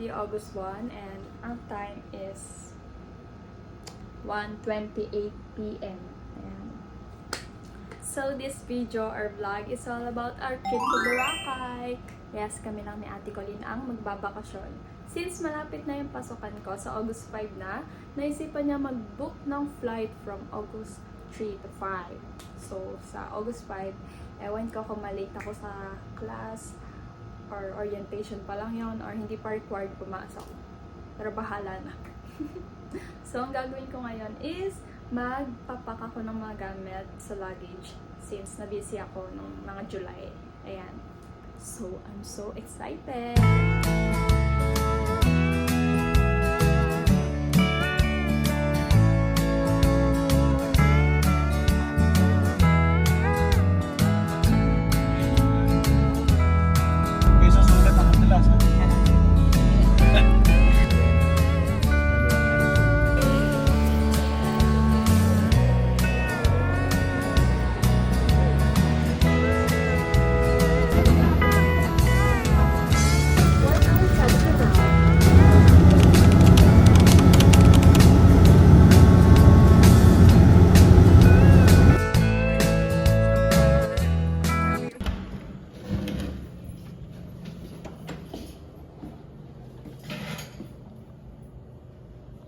already August 1 and our time is 1:28 p.m. Ayan. So this video or vlog is all about our trip to Boracay. Yes, kami lang ni Ate Colleen ang magbabakasyon. Since malapit na yung pasukan ko sa August 5 na, naisipan niya mag-book ng flight from August 3 to 5. So sa August 5, ewan ko kung malate ako sa class or orientation pa lang yon or hindi pa required pumasok. Pero bahala na. So ang gagawin ko ngayon is magpapak ako ng mga gamit sa luggage since na-busy ako nung mga July. Ayan. So I'm so excited!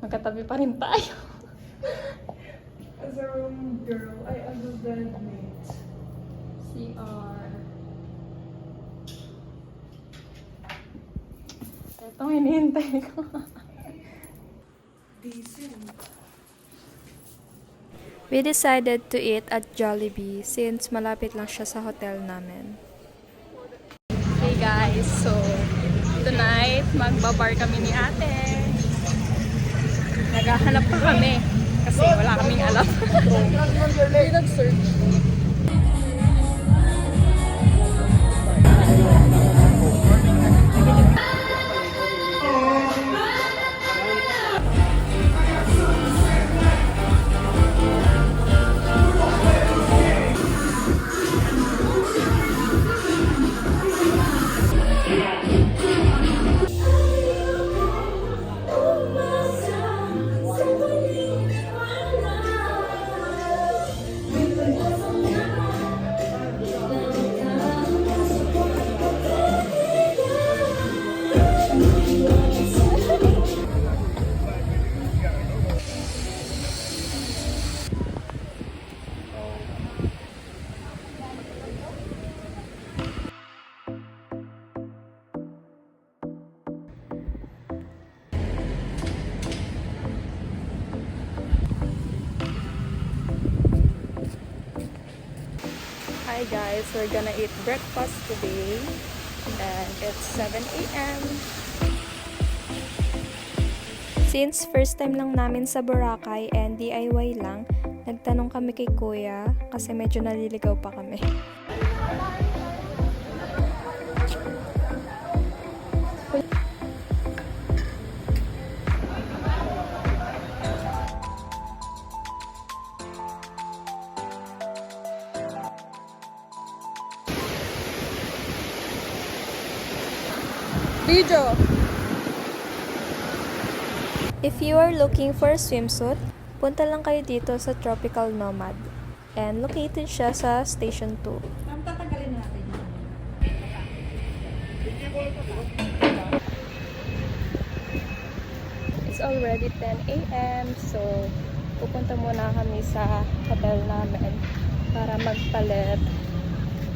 Magkatabi pa rin tayo. As a room girl, as a bedmate. CR. Itong hinihintay ko. Decent. We decided to eat at Jollibee since malapit lang siya sa hotel namin. Hey guys, so tonight magbabar kami ni ate. Naghahanap pa kami kasi wala kaming alam. Hindi nag-search. Hi guys, we're gonna eat breakfast today and it's 7 a.m. Since first time lang namin sa Boracay and DIY lang, nagtanong kami kay Kuya kasi medyo naliligaw pa kami. Video. If you are looking for a swimsuit, punta lang kayo dito sa Tropical Nomad. And located siya sa Station 2. Tatagalin natin. It's already 10 a.m. So, pupunta muna kami sa hotel namin para magpalit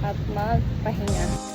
at magpahinga.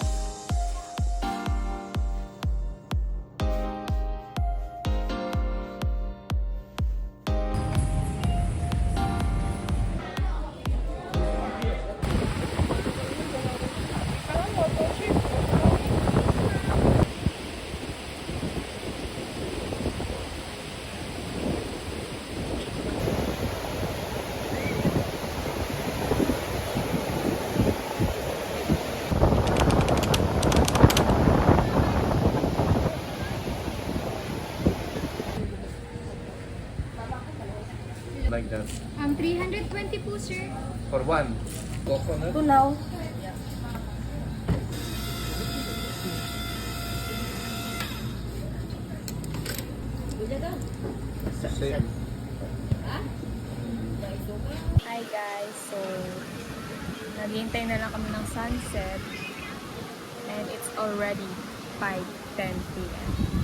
Like that. 320 po, sir. For one. Coconut. Tunaw. Same. Hi guys, so naghihintay na lang kami ng sunset and it's already 5:10 p.m.